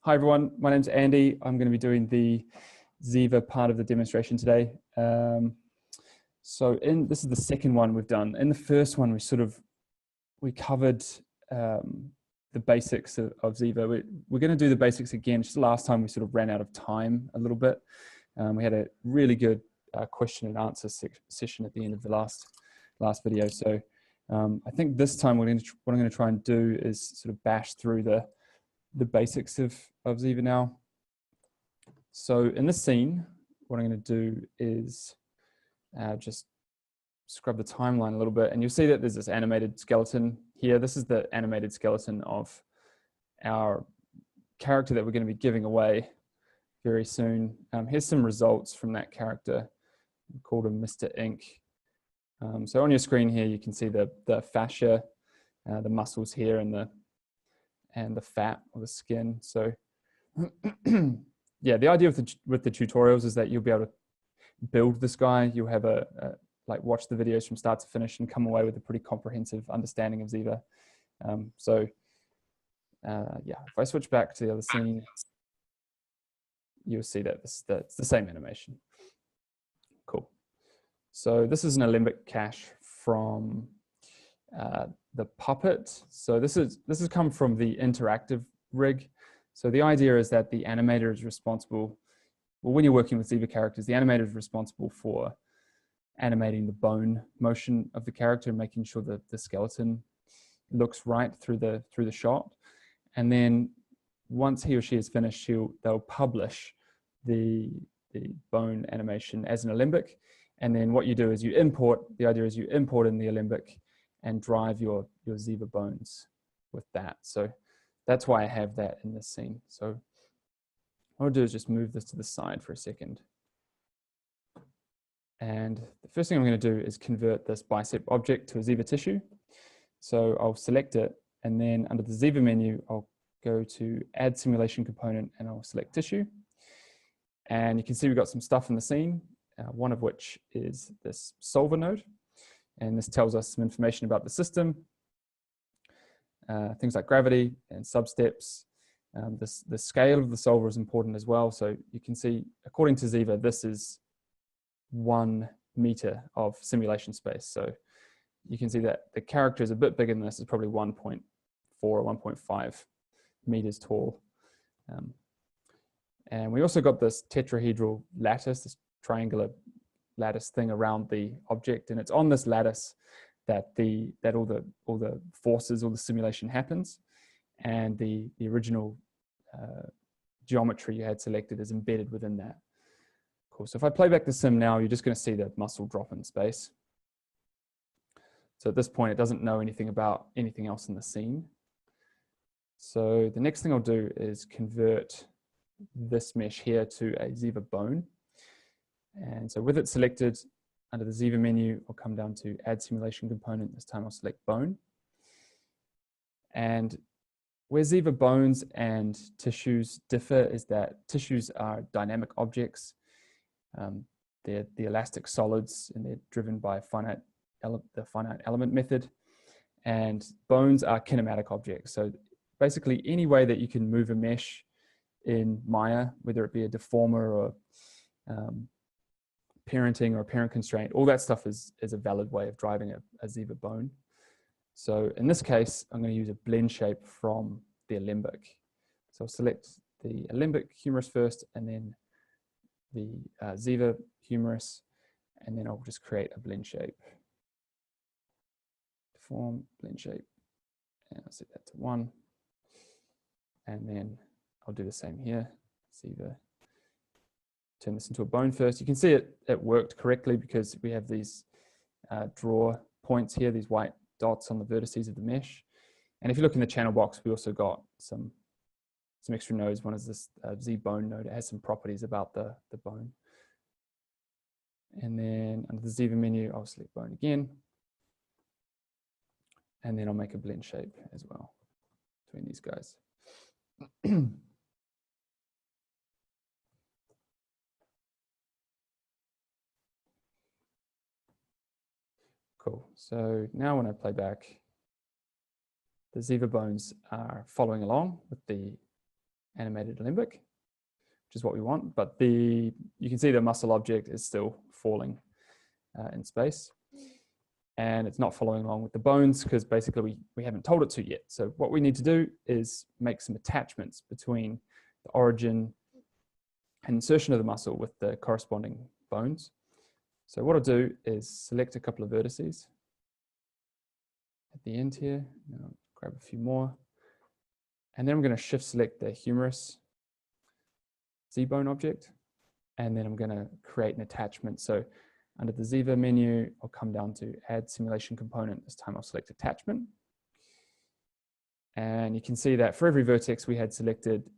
Hi everyone, my name's Andy. I'm going to be doing the ZIVA part of the demonstration today. This is the second one we've done. In the first one, we covered the basics of ZIVA. We're going to do the basics again. Just last time we sort of ran out of time a little bit. We had a really good question and answer session at the end of the last video. So I think this time what I'm going to try and do is sort of bash through the basics of ZIVA now. So in this scene, what I'm going to do is just scrub the timeline a little bit, and you'll see that there's this animated skeleton here. This is the animated skeleton of our character that we're going to be giving away very soon. Here's some results from that character. We called him Mr. Ink. So on your screen here, you can see the fascia, the muscles here, and the fat or the skin. So yeah, the idea with the tutorials is that you'll be able to build this guy. You'll have watch the videos from start to finish and come away with a pretty comprehensive understanding of ZIVA. Yeah, if I switch back to the other scene, you'll see that it's the same animation. Cool. So this is an Alembic cache from the Puppet. So this has come from the interactive rig. So the idea is that the animator is responsible, well, when you're working with ZIVA characters, the animator is responsible for animating the bone motion of the character and making sure that the skeleton looks right through the shot. And then once he or she is finished, they'll publish the bone animation as an Alembic. And then what you do is the idea is you import in the Alembic and drive your ZIVA bones with that. So that's why I have that in this scene. So what I'll do is just move this to the side for a second. And the first thing I'm going to do is convert this bicep object to a ZIVA tissue. So I'll select it, and then under the ZIVA menu, I'll go to Add Simulation Component, and I'll select Tissue. And you can see we've got some stuff in the scene, one of which is this solver node. And this tells us some information about the system, things like gravity and substeps. The scale of the solver is important as well. So you can see, according to ZIVA, this is 1 meter of simulation space. So you can see that the character is a bit bigger than this. It's probably 1.4 or 1.5 meters tall. And we also got this tetrahedral lattice, this triangular lattice thing around the object, and it's on this lattice that all the forces, all the simulation happens, and the original geometry you had selected is embedded within that. Cool. So if I play back the sim now, you're just going to see the muscle drop in space. So at this point, it doesn't know anything about anything else in the scene. So the next thing I'll do is convert this mesh here to a ZIVA bone. And so with it selected, under the ZIVA menu, I'll come down to Add Simulation Component. This time I'll select Bone. And where ZIVA bones and tissues differ is that tissues are dynamic objects. They're the elastic solids, and they're driven by the finite element method. And bones are kinematic objects. So basically any way that you can move a mesh in Maya, whether it be a deformer or parenting or a parent constraint, all that stuff is a valid way of driving a ZIVA bone. So in this case, I'm going to use a blend shape from the Alembic. So I'll select the Alembic humerus first, and then the ZIVA humerus, and then I'll just create a blend shape. Deform, blend shape, and I'll set that to 1. And then I'll do the same here. ZIVA. Turn this into a bone first. You can see it worked correctly because we have these draw points here, these white dots on the vertices of the mesh. And if you look in the channel box, we also got some extra nodes. One is this Z bone node. It has some properties about the bone. And then under the ZIVA menu, I'll select bone again. And then I'll make a blend shape as well between these guys. Cool. So now when I play back, the ZIVA bones are following along with the animated limbic, which is what we want, but you can see the muscle object is still falling in space. And it's not following along with the bones because basically we haven't told it to yet. So what we need to do is make some attachments between the origin and insertion of the muscle with the corresponding bones. So what I'll do is select a couple of vertices at the end here. I'll grab a few more. And then I'm going to shift select the humerus Z-bone object. And then I'm going to create an attachment. So under the ZIVA menu, I'll come down to add simulation component. This time I'll select attachment. And you can see that for every vertex we had selected,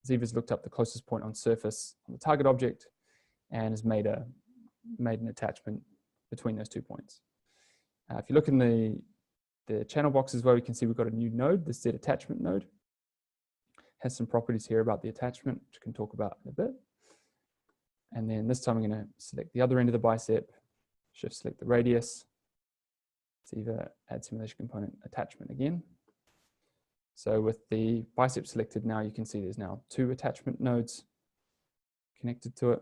ZIVA's looked up the closest point on surface on the target object and has made an attachment between those 2 points. If you look in the channel box as well, you can see we've got a new node, the Z attachment node. Has some properties here about the attachment, which I can talk about in a bit. And then this time I'm going to select the other end of the bicep, shift select the radius, ZIVA add simulation component attachment again. So with the bicep selected now, you can see there's now 2 attachment nodes connected to it.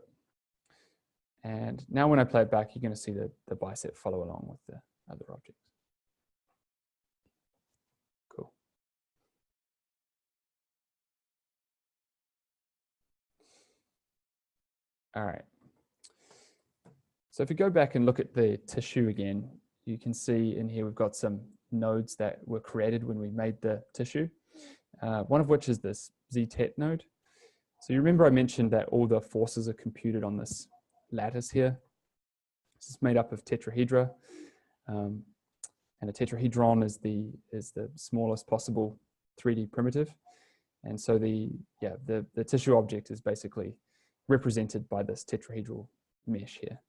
And now when I play it back, you're going to see the bicep follow along with the other objects. Cool. All right. So if you go back and look at the tissue again, you can see in here we've got some nodes that were created when we made the tissue. One of which is this ZTET node. So you remember I mentioned that all the forces are computed on this lattice here. This is made up of tetrahedra, and a tetrahedron is the smallest possible 3D primitive. And so the tissue object is basically represented by this tetrahedral mesh here.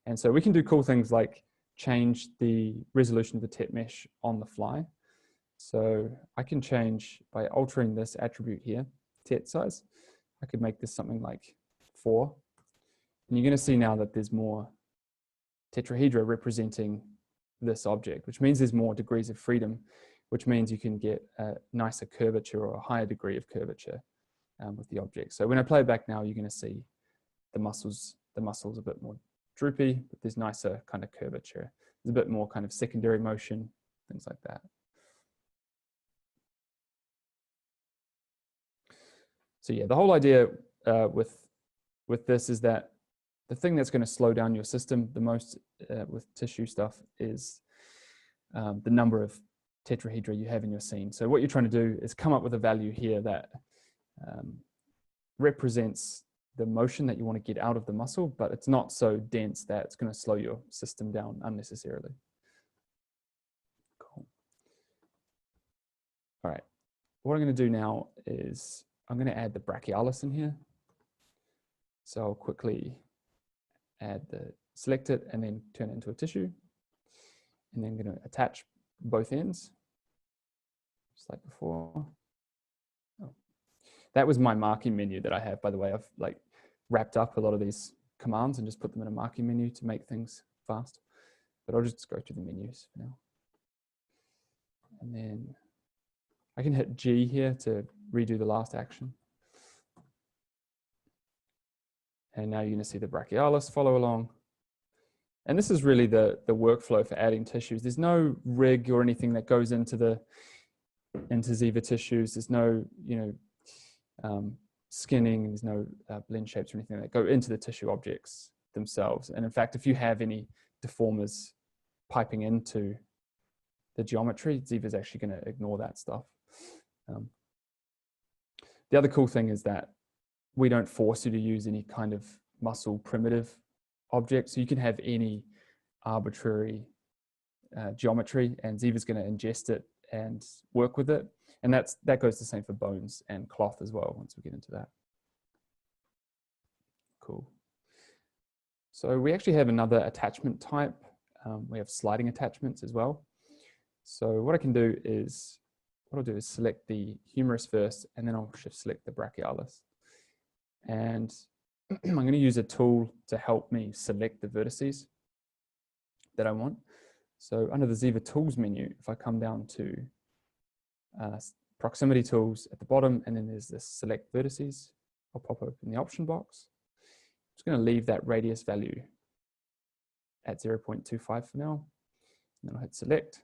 And so we can do cool things like change the resolution of the tet mesh on the fly. So I can change by altering this attribute here, tet size. I could make this something like 4. And you're going to see now that there's more tetrahedra representing this object, which means there's more degrees of freedom, which means you can get a nicer curvature or a higher degree of curvature with the object. So when I play it back now, you're going to see the muscles a bit more droopy, but there's nicer kind of curvature. There's a bit more kind of secondary motion, things like that. So yeah, the whole idea with this is that the thing that's going to slow down your system the most with tissue stuff is the number of tetrahedra you have in your scene. So what you're trying to do is come up with a value here that represents the motion that you want to get out of the muscle, but it's not so dense that it's going to slow your system down unnecessarily. Cool. All right, what I'm going to do now is I'm going to add the brachialis in here. So I'll quickly select it and then turn it into a tissue. And then I'm going to attach both ends, just like before. Oh. That was my marking menu that I have, by the way. I've like wrapped up a lot of these commands and just put them in a marking menu to make things fast. But I'll just go through the menus for now. And then I can hit G here to redo the last action. And now you're going to see the brachialis follow along. And this is really the workflow for adding tissues. There's no rig or anything that goes into ZIVA tissues. There's no, skinning. There's no blend shapes or anything that go into the tissue objects themselves. And in fact, if you have any deformers piping into the geometry, ZIVA is actually going to ignore that stuff. The other cool thing is that we don't force you to use any kind of muscle primitive object. So you can have any arbitrary geometry and ZIVA is going to ingest it and work with it. And that goes the same for bones and cloth as well once we get into that. Cool. So we actually have another attachment type. We have sliding attachments as well. So what I'll do is select the humerus first, and then I'll shift select the brachialis. And I'm going to use a tool to help me select the vertices that I want. So under the ZIVA tools menu, if I come down to proximity tools at the bottom, and then there's this select vertices. I'll pop open the option box. I'm just going to leave that radius value at 0.25 for now. And then I'll hit select.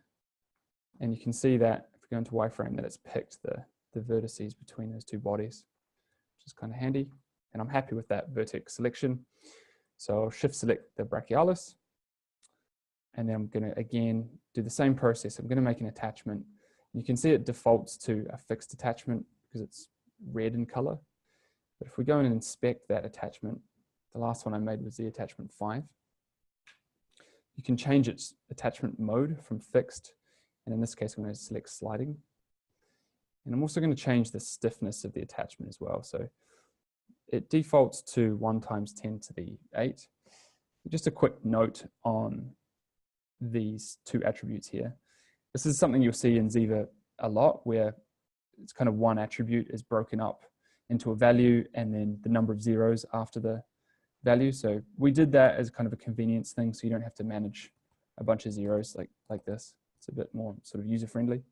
And you can see that if we go into wireframe that it's picked the vertices between those two bodies, which is kind of handy. And I'm happy with that vertex selection. So I'll shift select the brachialis. And then I'm going to again do the same process. I'm going to make an attachment. You can see it defaults to a fixed attachment because it's red in color. But if we go in and inspect that attachment, the last one I made was the attachment 5. You can change its attachment mode from fixed, and in this case I'm going to select sliding. And I'm also going to change the stiffness of the attachment as well. So it defaults to 1 × 10⁸. Just a quick note on these two attributes here. This is something you'll see in ZIVA a lot, where it's kind of one attribute is broken up into a value and then the number of zeros after the value. So we did that as kind of a convenience thing, so you don't have to manage a bunch of zeros like this. It's a bit more sort of user-friendly.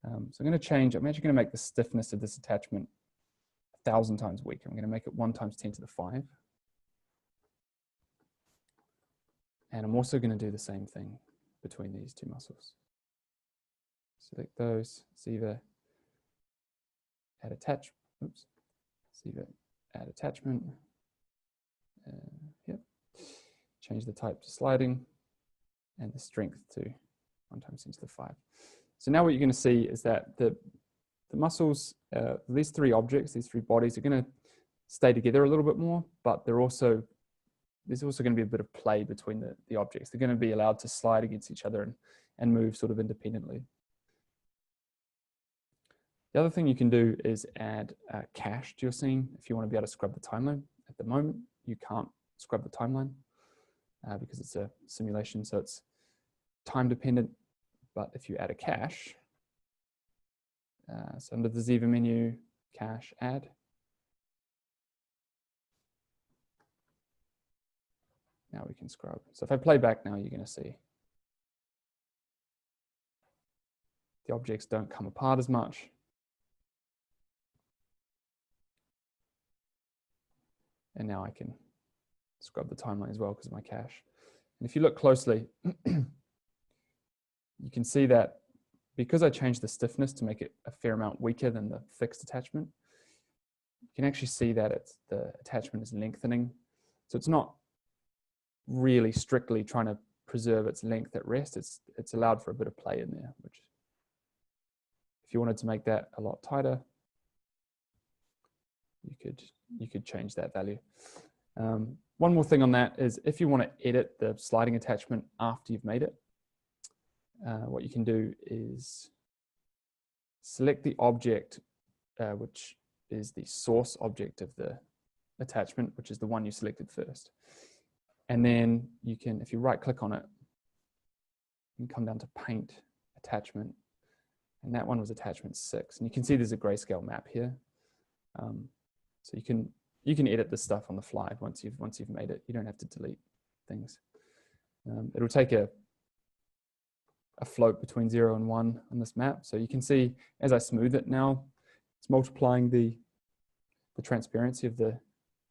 So I'm going to change, I'm actually going to make the stiffness of this attachment 1,000 times weaker. I'm going to make it 1 × 10⁵. And I'm also going to do the same thing between these two muscles. Select those, ZIVA, add attach, oops, ZIVA, add attachment. Yep. Change the type to sliding and the strength to 1 × 10⁵. So now what you're going to see is that the muscles, these three objects, these three bodies are going to stay together a little bit more, but there's also going to be a bit of play between the objects. They're going to be allowed to slide against each other and move sort of independently. The other thing you can do is add a cache to your scene if you want to be able to scrub the timeline. At the moment, you can't scrub the timeline because it's a simulation, so it's time dependent. But if you add a cache, so under the ZIVA menu, cache, add. Now we can scrub. So if I play back now, you're going to see the objects don't come apart as much. And now I can scrub the timeline as well because of my cache. And if you look closely, you can see that because I changed the stiffness to make it a fair amount weaker than the fixed attachment, you can actually see that the attachment is lengthening. So it's not really strictly trying to preserve its length at rest. It's allowed for a bit of play in there, which if you wanted to make that a lot tighter, you could change that value. One more thing on that is if you want to edit the sliding attachment after you've made it, what you can do is select the object, which is the source object of the attachment, which is the one you selected first. And then you can, if you right click on it, you can come down to paint attachment. And that one was attachment 6. And you can see there's a grayscale map here. So you can edit this stuff on the fly once you've made it. You don't have to delete things. It'll take a float between 0 and 1 on this map. So you can see as I smooth it now, it's multiplying the transparency of the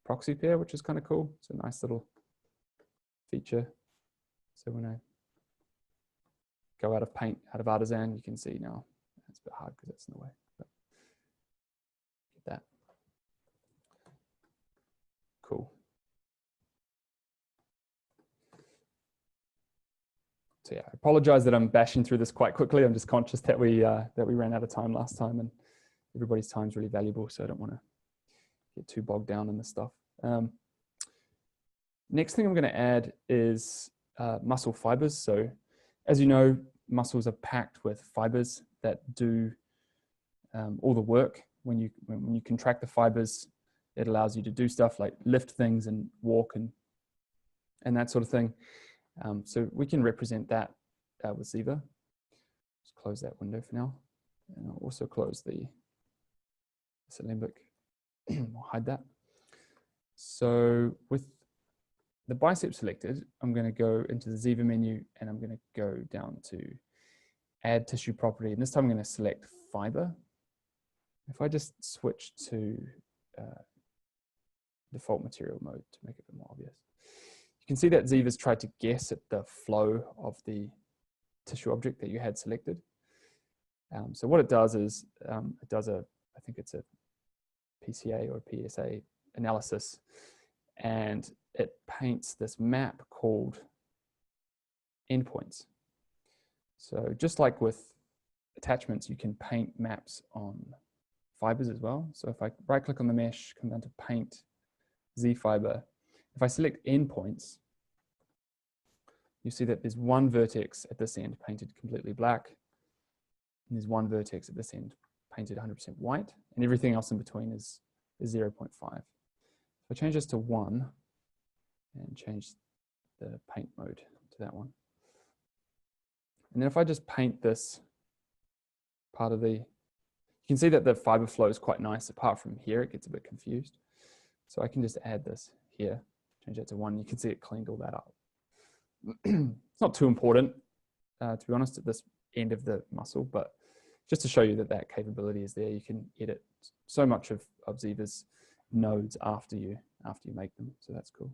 proxy pair, which is kind of cool. It's a nice little feature. So when I go out of paint, out of artisan, you can see now it's a bit hard because that's in the way. But get that. Cool. So yeah, I apologize that I'm bashing through this quite quickly. I'm just conscious that we ran out of time last time, and everybody's time is really valuable, so I don't want to get too bogged down in this stuff. Next thing I'm going to add is muscle fibers. So as you know, muscles are packed with fibers that do all the work. When you contract the fibers, it allows you to do stuff like lift things and walk and that sort of thing. So we can represent that with ZIVA. Just close that window for now. And I'll also close this Alembic. I'll hide that. So with the bicep selected, I'm going to go into the ZIVA menu and I'm going to go down to add tissue property. And this time I'm going to select fiber. If I just switch to default material mode to make it a bit more obvious, you can see that Ziva's tried to guess at the flow of the tissue object that you had selected. So what it does is it does I think it's a PCA or PSA analysis, and it paints this map called endpoints. So just like with attachments, you can paint maps on fibers as well. So if I right click on the mesh, come down to paint Z fiber, if I select endpoints, you see that there's one vertex at this end painted completely black, and there's one vertex at this end painted 100% white, and everything else in between is 0.5. If I change this to 1 and change the paint mode to that one, and then if I just paint this part of you can see that the fiber flow is quite nice. Apart from here, it gets a bit confused. So I can just add this here, change that to 1. You can see it cleaned all that up. It's not too important, to be honest, at this end of the muscle, but just to show you that that capability is there. You can edit so much of Ziva's nodes after you make them, so that's cool.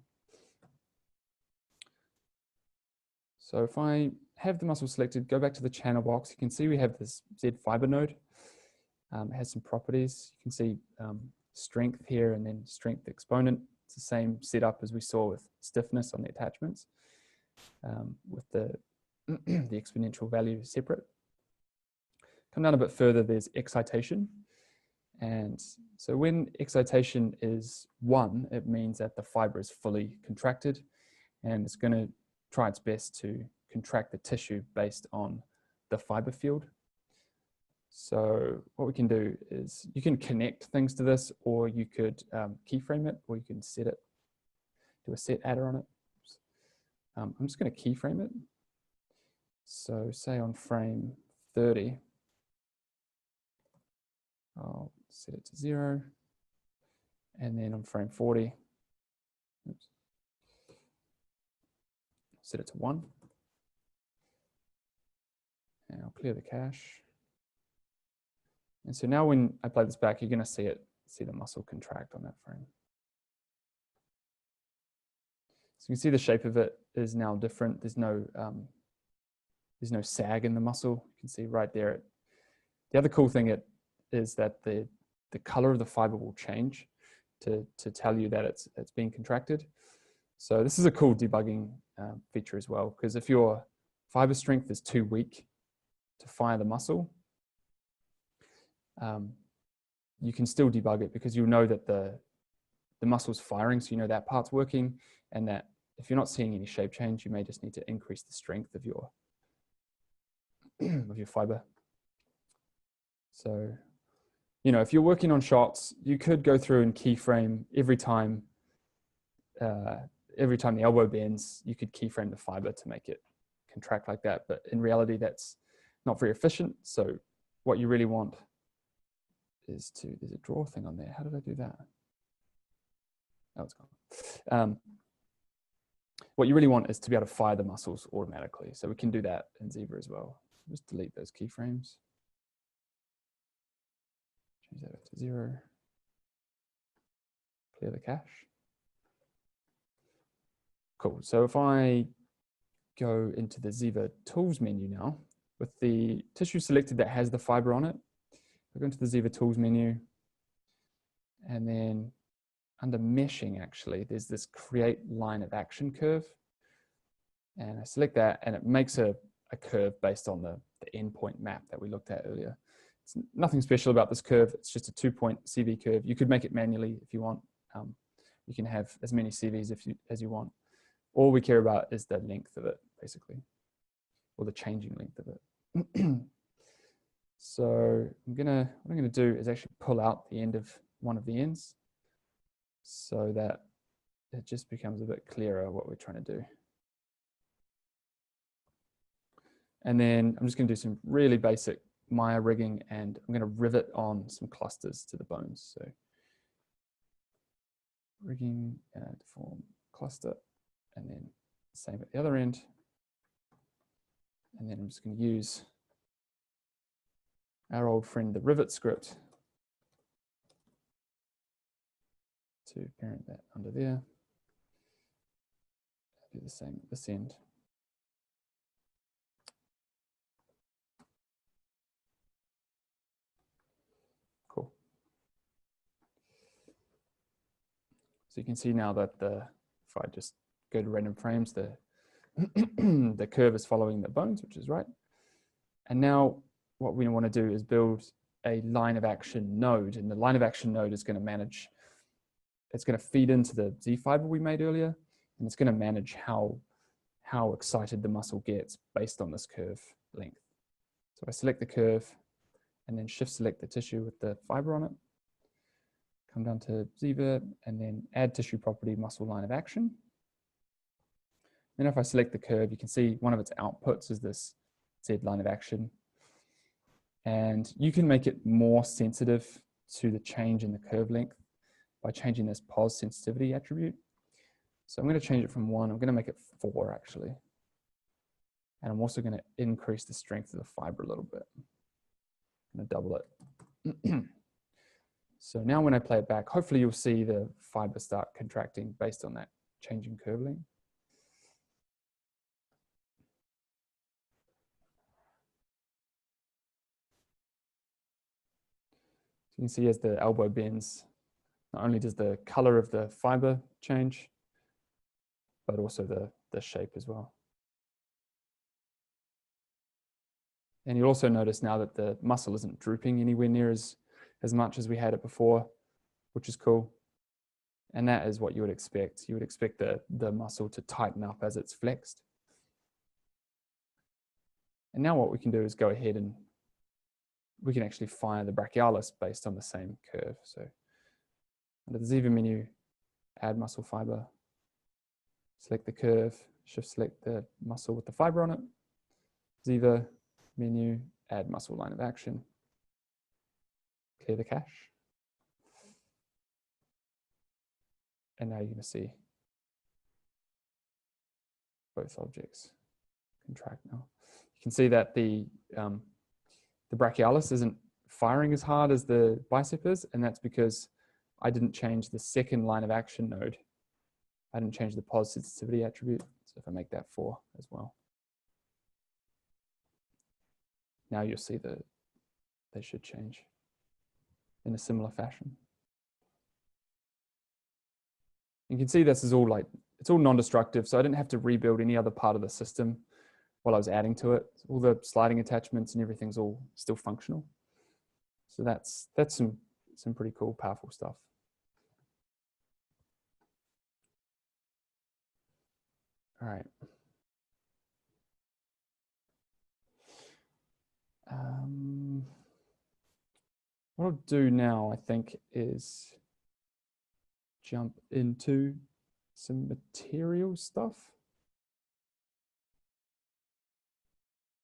So if I have the muscle selected, go back to the channel box, you can see we have this Z fiber node. It has some properties. You can see strength here and then strength exponent. It's the same setup as we saw with stiffness on the attachments, with the exponential value separate. Come down a bit further, there's excitation. And so when excitation is 1, it means that the fiber is fully contracted, and it's going to try its best to contract the tissue based on the fiber field. So what we can do is you can connect things to this, or you could keyframe it, or you can set it, do a set adder on it. I'm just going to keyframe it. So say on frame 30, I'll set it to 0. And then on frame 40, oops, set it to 1. And I'll clear the cache. And so now when I play this back, you're going to see the muscle contract on that frame. So you can see the shape of it is now different. There's no sag in the muscle. You can see right there. The other cool thing is that the color of the fiber will change to tell you that it's being contracted. So this is a cool debugging feature as well, because if your fiber strength is too weak to fire the muscle, you can still debug it, because you'll know that the muscle's firing, so you know that part's working, and that if you're not seeing any shape change, you may just need to increase the strength of your fiber. So, you know, if you're working on shots, you could go through and keyframe every time the elbow bends, you could keyframe the fiber to make it contract like that. But in reality, that's not very efficient. So what you really want is there's a draw thing on there. How did I do that? Oh, it's gone. What you really want is to be able to fire the muscles automatically. So we can do that in Ziva as well. Just delete those keyframes. Change that to 0. Clear the cache. Cool. So if I go into the Ziva Tools menu now, with the tissue selected that has the fiber on it, I go into the Ziva Tools menu, and then under meshing, actually, there's this create line of action curve. And I select that, and it makes a curve based on the endpoint map that we looked at earlier. It's nothing special about this curve. It's just a 2-point CV curve. You could make it manually if you want. You can have as many CVs as you want. All we care about is the length of it, basically, or the changing length of it. So what I'm gonna do is actually pull out the end of one of the ends, so that it just becomes a bit clearer what we're trying to do. And then I'm just going to do some really basic Maya rigging, and I'm going to rivet on some clusters to the bones. So rigging and form cluster, and then same at the other end. And then I'm just going to use our old friend, the rivet script, to parent that under there. Do the same at this end. Cool. So you can see now that if I just go to random frames, the the curve is following the bones, which is right. And now what we want to do is build a line of action node, and the line of action node is going to manage, it's going to feed into the Z fiber we made earlier, and it's going to manage how excited the muscle gets based on this curve length. So I select the curve and then shift select the tissue with the fiber on it, come down to ZIVA and then add tissue property muscle line of action. Then if I select the curve, you can see one of its outputs is this Z line of action. And you can make it more sensitive to the change in the curve length by changing this pos sensitivity attribute. So I'm going to change it from 1, I'm going to make it 4 actually. And I'm also going to increase the strength of the fiber a little bit. I'm going to double it. So now when I play it back, hopefully you'll see the fiber start contracting based on that changing curve length. So you can see as the elbow bends, not only does the color of the fiber change, but also the shape as well. And you'll also notice now that the muscle isn't drooping anywhere near as much as we had it before, which is cool. And that is what you would expect. You would expect the muscle to tighten up as it's flexed. And now what we can do is go ahead and we can actually fire the brachialis based on the same curve. So under the ZIVA menu, add muscle fiber, select the curve, shift select the muscle with the fiber on it, ZIVA menu, add muscle line of action, clear the cache. And now you're going to see both objects contract now. You can see that the brachialis isn't firing as hard as the bicep is, and that's because I didn't change the second line of action node. I didn't change the pos sensitivity attribute. So if I make that 4 as well. Now you'll see that they should change in a similar fashion. You can see this is all it's all non-destructive, so I didn't have to rebuild any other part of the system while I was adding to it. All the sliding attachments and everything's all still functional. So that's some pretty cool, powerful stuff. All right. What I'll do now, I think, is jump into some material stuff.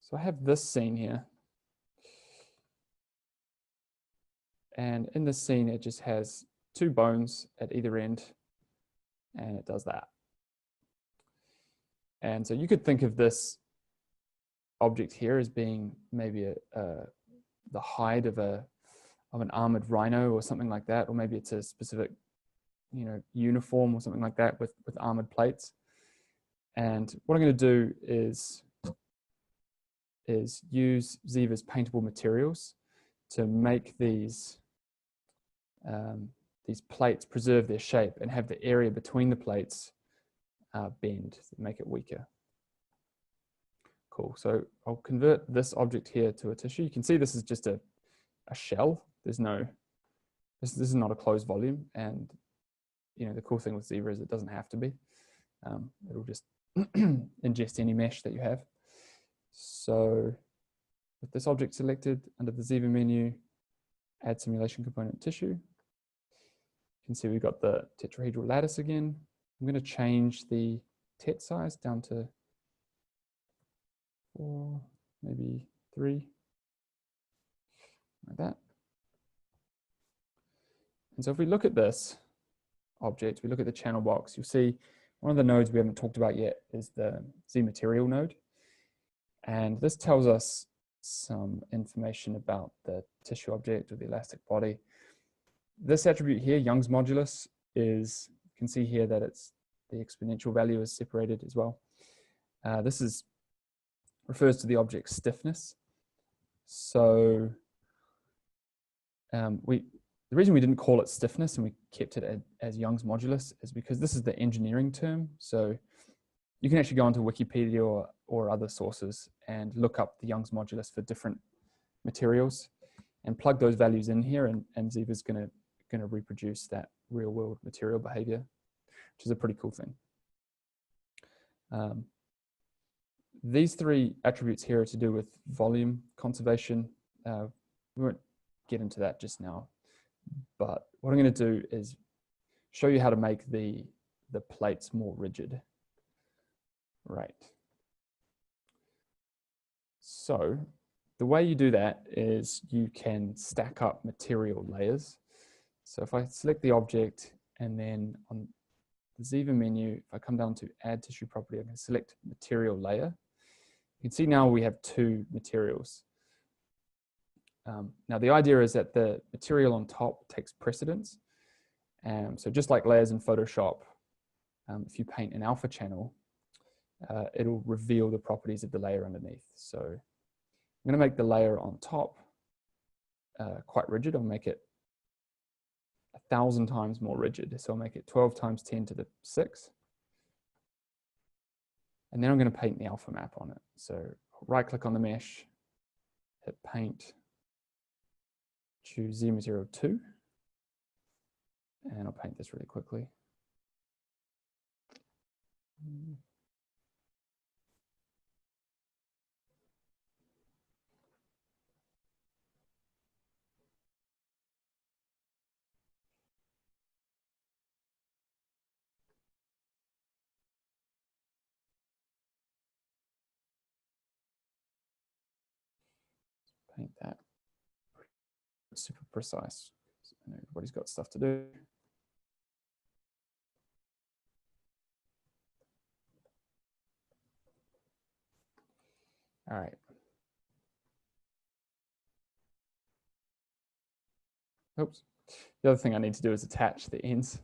So I have this scene here. And in this scene, it just has 2 bones at either end, and it does that. And so you could think of this object here as being maybe the hide of an armored rhino or something like that, or maybe it's a specific, uniform or something like that with armored plates. And what I'm going to do is use ZIVA's paintable materials to make these plates preserve their shape and have the area between the plates bend, make it weaker. Cool. So I'll convert this object here to a tissue. You can see this is just a shell. This is not a closed volume, and the cool thing with ZIVA is it doesn't have to be. It'll just ingest any mesh that you have. So with this object selected under the ZIVA menu, add simulation component tissue. You can see we've got the tetrahedral lattice again. I'm going to change the tet size down to 4, maybe 3, like that. And so if we look at this object, we look at the channel box, you'll see one of the nodes we haven't talked about yet is the Z material node. And this tells us some information about the tissue object or the elastic body. This attribute here, Young's modulus, is, you can see here that it's the exponential value is separated as well. This refers to the object's stiffness. So the reason we didn't call it stiffness and we kept it as Young's modulus is because this is the engineering term. So you can actually go onto Wikipedia or other sources and look up the Young's modulus for different materials and plug those values in here, and ZIVA is going to reproduce that real world material behavior, which is a pretty cool thing. These three attributes here are to do with volume conservation. We won't get into that just now, but what I'm going to do is show you how to make the plates more rigid. Right. So the way you do that is you can stack up material layers. So if I select the object and then on the ZIVA menu, if I come down to add tissue property, I can select material layer. You can see now we have two materials. Now the idea is that the material on top takes precedence. So just like layers in Photoshop, if you paint an alpha channel, it'll reveal the properties of the layer underneath. So I'm going to make the layer on top quite rigid. I'll make it 1,000 times more rigid. So I'll make it 12 times 10 to the 6. And then I'm going to paint the alpha map on it. So right click on the mesh, hit paint, choose Z material 2. And I'll paint this really quickly. Paint that super precise. Everybody's got stuff to do. All right. Oops. The other thing I need to do is attach the ends.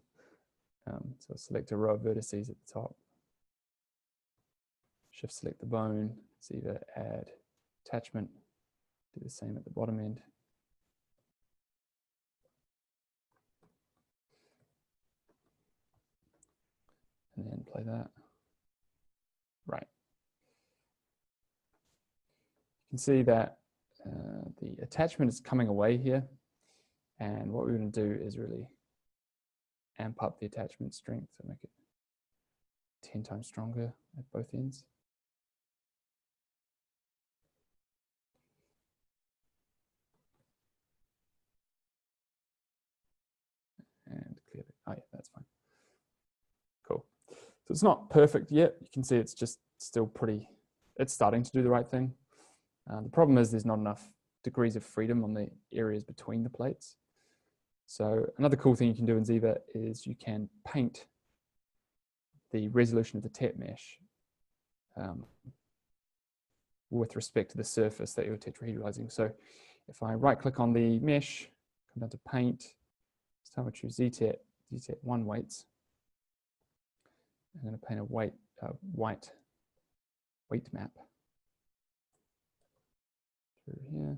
So select a row of vertices at the top. Shift select the bone, ZIVA add attachment. Do the same at the bottom end. And then play that. Right. You can see that the attachment is coming away here. And what we're going to do is really amp up the attachment strength, so make it 10 times stronger at both ends. And clear it. Oh yeah, that's fine. Cool. So it's not perfect yet. You can see it's just still pretty, it's starting to do the right thing. The problem is there's not enough degrees of freedom on the areas between the plates. So another cool thing you can do in ZIVA is you can paint the resolution of the TET mesh with respect to the surface that you're tetrahedralizing. So if I right click on the mesh, come down to paint, this time I choose ZTET1 weights. I'm going to paint a white map through here.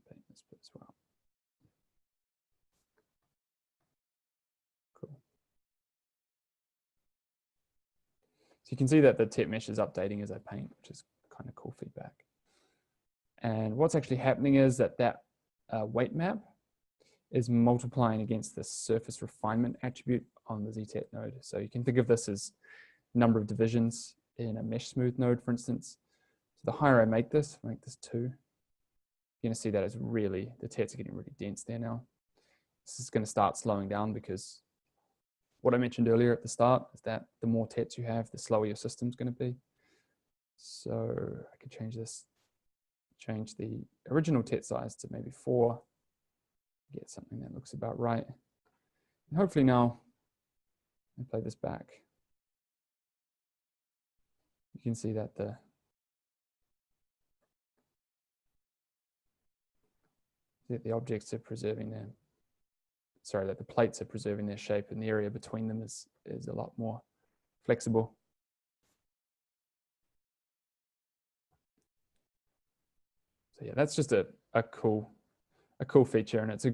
Paint this bit as well. Cool. So you can see that the TET mesh is updating as I paint, which is kind of cool feedback. And what's actually happening is that weight map is multiplying against the surface refinement attribute on the ZTET node. So you can think of this as number of divisions in a mesh smooth node, for instance. So the higher I make this 2, you're going to see that it's really, the TETs are getting really dense there now. This is going to start slowing down because what I mentioned earlier at the start is that the more TETs you have, the slower your system's going to be. So I could change this, change the original TET size to maybe 4, get something that looks about right. And hopefully now and play this back. You can see that the objects are preserving their, sorry, that the plates are preserving their shape, and the area between them is a lot more flexible. So yeah, that's just a cool feature, and it's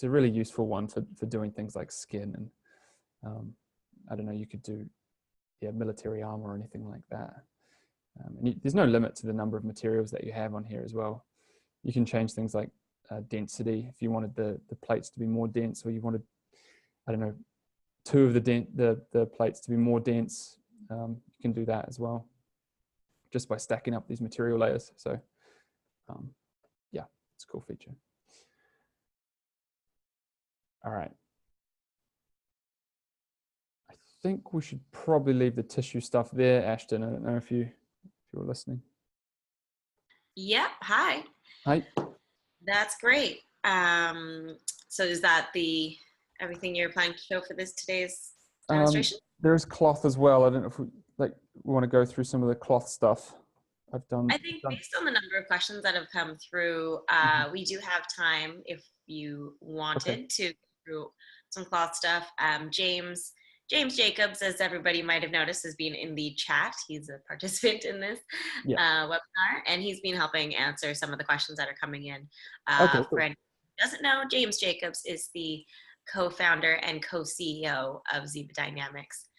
a really useful one for doing things like skin, and I don't know, you could do military armor or anything like that. And there's no limit to the number of materials that you have on here as well. You can change things like density if you wanted the plates to be more dense, or you wanted, I don't know, two of the plates to be more dense. You can do that as well, just by stacking up these material layers. So yeah, it's a cool feature. All right. I think we should probably leave the tissue stuff there. Ashton, I don't know if you were listening. Yep. Hi. Hi. That's great. So is that everything you're planning to show for today's demonstration? There's cloth as well. I don't know if we want to go through some of the cloth stuff I've done. I think based on the number of questions that have come through, we do have time if you wanted to go through some cloth stuff. James Jacobs, as everybody might have noticed, has been in the chat. He's a participant in this webinar, and he's been helping answer some of the questions that are coming in. Cool. For anyone who doesn't know, James Jacobs is the co-founder and co-CEO of ZIVA Dynamics.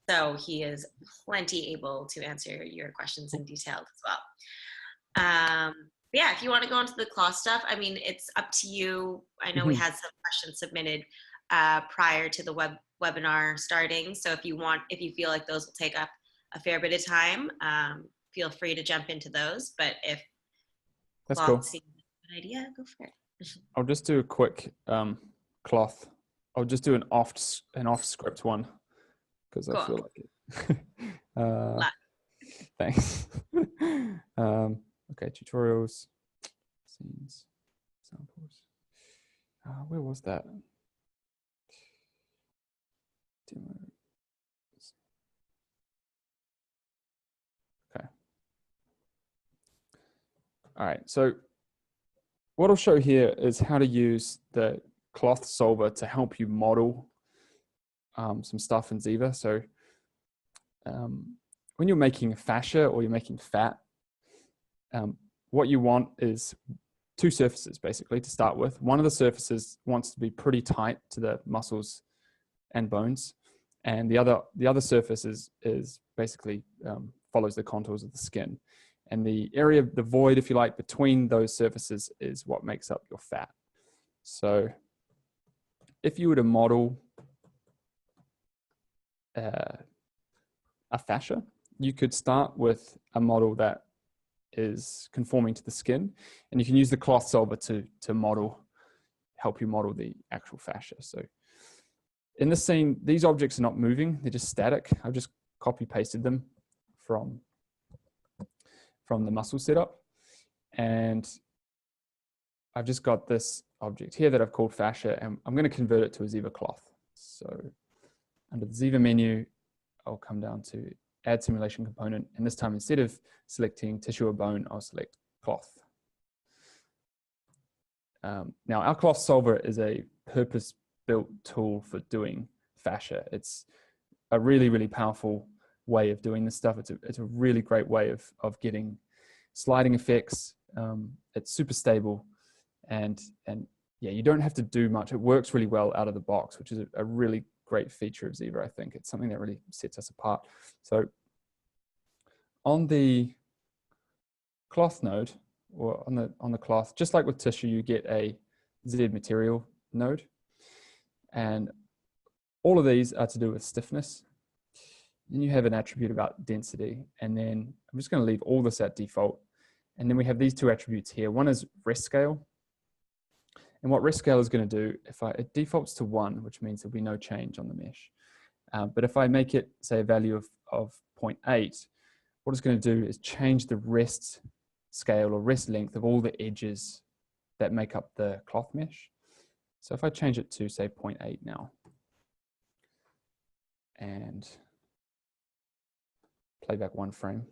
So he is plenty able to answer your questions in detail as well. Yeah, if you want to go into the cloth stuff, I mean, it's up to you. I know we had some questions submitted prior to the webinar starting. So if you feel like those will take up a fair bit of time, feel free to jump into those. But if that's cool, seems like a good idea, go for it. I'll just do a quick cloth. I'll just do an off script one, because I feel like it. Thanks. Okay, tutorials, scenes, samples. Where was that? Demo. Okay. All right, so what I'll show here is how to use the cloth solver to help you model some stuff in ZIVA. So when you're making fascia or you're making fat, what you want is two surfaces basically to start with. One of the surfaces wants to be pretty tight to the muscles and bones, and the other surface is basically follows the contours of the skin. And the area, the void, if you like, between those surfaces is what makes up your fat. So if you were to model a fascia, you could start with a model that is conforming to the skin, and you can use the cloth solver to help you model the actual fascia. So in the scene, these objects are not moving, they're just static. I've just copy pasted them from the muscle setup, and I've just got this object here that I've called fascia, and I'm going to convert it to a ZIVA cloth. So under the ZIVA menu, I'll come down to add simulation component, and this time instead of selecting tissue or bone, I'll select cloth. Now our cloth solver is a purpose-built tool for doing fascia. It's a really, really powerful way of doing this stuff. It's a really great way of getting sliding effects. It's super stable, and yeah, you don't have to do much. It works really well out of the box, which is a really great feature of ZIVA. I think it's something that really sets us apart. So on the cloth node, or on the cloth, just like with tissue, you get a Z material node, and all of these are to do with stiffness. Then you have an attribute about density, and then I'm just going to leave all this at default. And then we have these two attributes here. One is rest scale. And what rest scale is going to do, it defaults to 1, which means there'll be no change on the mesh. But if I make it, say, a value of 0.8, what it's going to do is change the rest scale or rest length of all the edges that make up the cloth mesh. So if I change it to, say, 0.8 now, and play back one frame.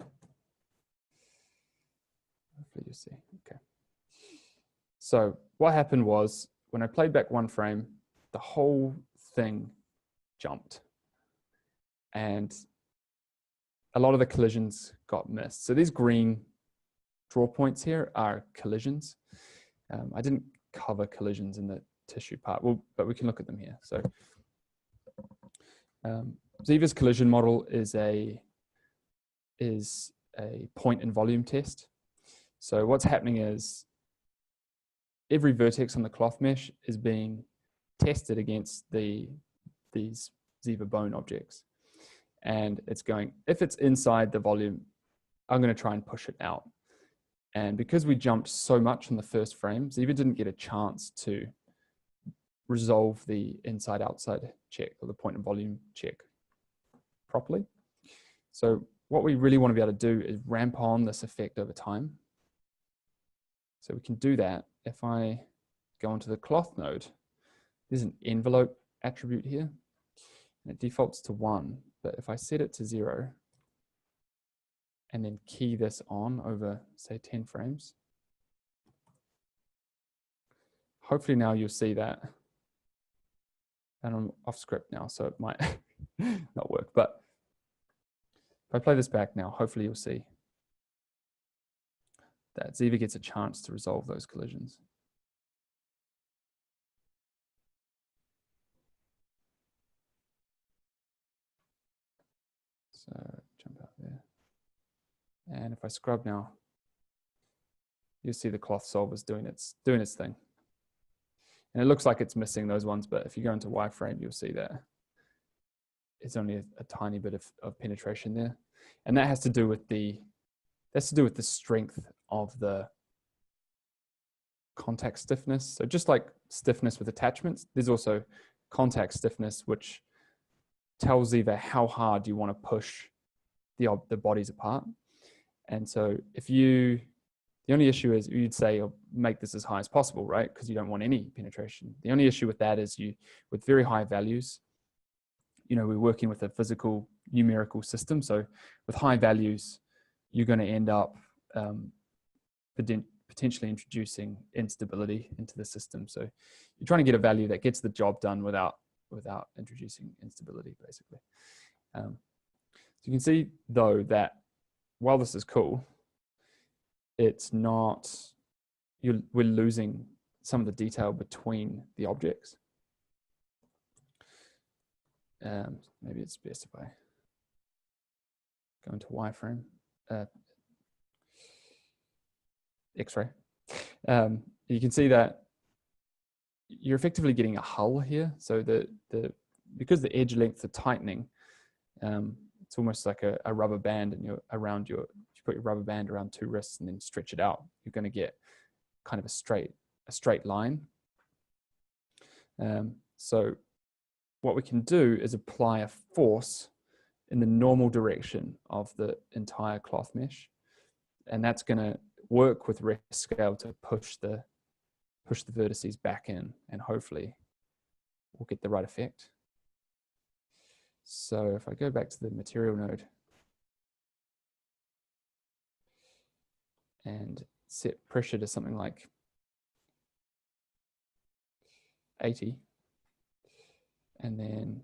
Hopefully you see, okay. So what happened was when I played back one frame, the whole thing jumped and a lot of the collisions got missed. So these green draw points here are collisions. I didn't cover collisions in the tissue part, well, but we can look at them here. So ZIVA's collision model is a point and volume test. So what's happening is every vertex on the cloth mesh is being tested against these ZIVA bone objects. And it's going, if it's inside the volume, I'm going to try and push it out. And because we jumped so much in the first frame, ZIVA didn't get a chance to resolve the inside-outside check or the point and volume check properly. So what we really want to be able to do is ramp on this effect over time. So we can do that if I go into the cloth node. There's an envelope attribute here, and it defaults to 1. But if I set it to 0 and then key this on over, say, 10 frames, hopefully now you'll see that. And I'm off script now, so it might not work. But if I play this back now, hopefully you'll see that ZIVA gets a chance to resolve those collisions. So jump out there. And if I scrub now, you'll see the cloth solver's doing its thing. And it looks like it's missing those ones, but if you go into wireframe, you'll see that it's only a tiny bit of penetration there. And that has to do with the strength of the contact stiffness. So just like stiffness with attachments, there's also contact stiffness, which tells ZIVA how hard you want to push the bodies apart. And so the only issue is you'd say, oh, make this as high as possible, right? Because you don't want any penetration. The only issue with that is with very high values, we're working with a physical numerical system. So with high values, you're going to end up potentially introducing instability into the system. So you're trying to get a value that gets the job done without introducing instability, basically. So you can see, though, that while this is cool, it's not, we're losing some of the detail between the objects. Maybe it's best if I go into wireframe, X-ray. You can see that you're effectively getting a hull here. So because the edge lengths are tightening, it's almost like a rubber band, and if you put your rubber band around 2 wrists and then stretch it out, you're going to get kind of a straight line. So what we can do is apply a force in the normal direction of the entire cloth mesh, and that's going to work with rest scale to push the vertices back in, and hopefully we'll get the right effect. So if I go back to the material node and set pressure to something like 80, and then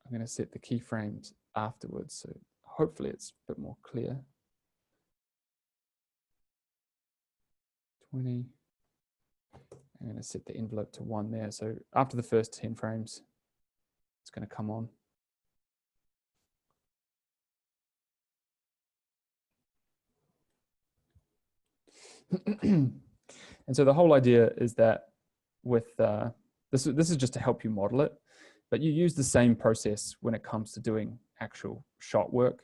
I'm going to set the keyframes afterwards, so hopefully it's a bit more clear. 20. I'm going to set the envelope to 1 there. So after the first 10 frames, it's going to come on. And so the whole idea is that with this is just to help you model it, but you use the same process when it comes to doing actual shot work.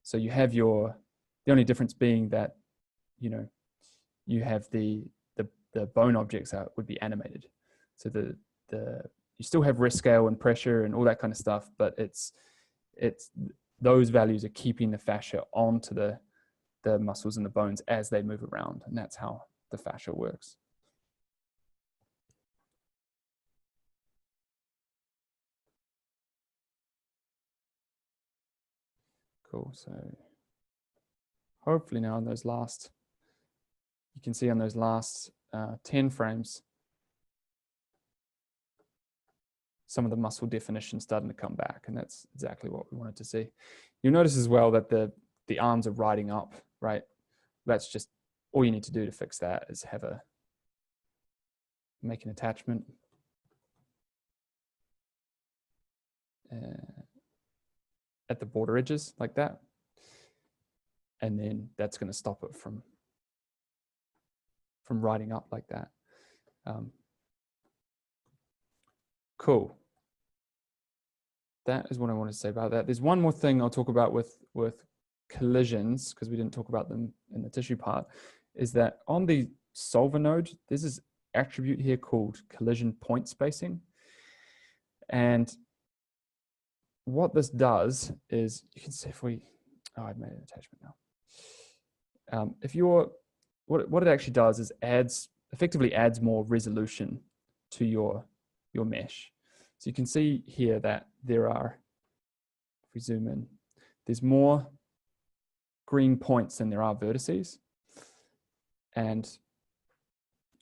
So you have the only difference being that you have the bone objects would be animated. So you still have rest scale and pressure and all that kind of stuff, but it's those values are keeping the fascia onto the muscles and the bones as they move around, and that's how the fascia works. Cool. So hopefully now on those last, you can see on those last 10 frames, some of the muscle definition starting to come back, and that's exactly what we wanted to see. You'll notice as well that the arms are riding up, right? That's just all you need to do to fix that is make an attachment. At the border edges like that. And then that's going to stop it from riding up like that. Cool. That is what I want to say about that. There's one more thing I'll talk about with collisions, because we didn't talk about them in the tissue part, is that on the solver node, there's this attribute here called collision point spacing. And what this does is, you can see if we, oh, I've made an attachment now. If you're, what it actually does is effectively adds more resolution to your mesh. So you can see here that there are, if we zoom in, there's more green points than there are vertices. And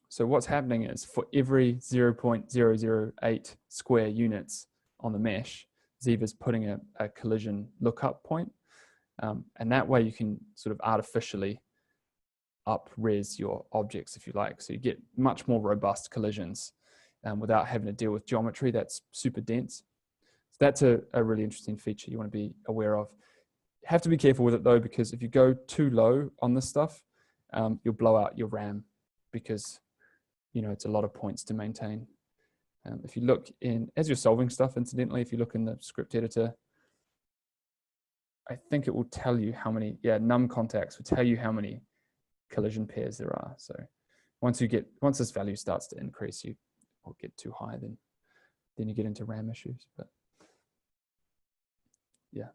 so what's happening is for every 0.008 square units on the mesh, ZIVA's putting a collision lookup point. And that way you can sort of artificially up-res your objects, if you like. So you get much more robust collisions without having to deal with geometry that's super dense. So that's a really interesting feature you want to be aware of. You have to be careful with it though, because if you go too low on this stuff, you'll blow out your RAM, because it's a lot of points to maintain. If you look in, as you're solving stuff, incidentally, if you look in the script editor, I think it will tell you how many, num contacts will tell you how many collision pairs there are. So once this value starts to increase, you will get too high, then you get into RAM issues. But yeah.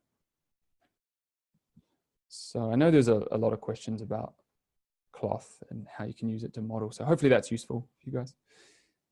So I know there's a lot of questions about cloth and how you can use it to model. So hopefully that's useful for you guys.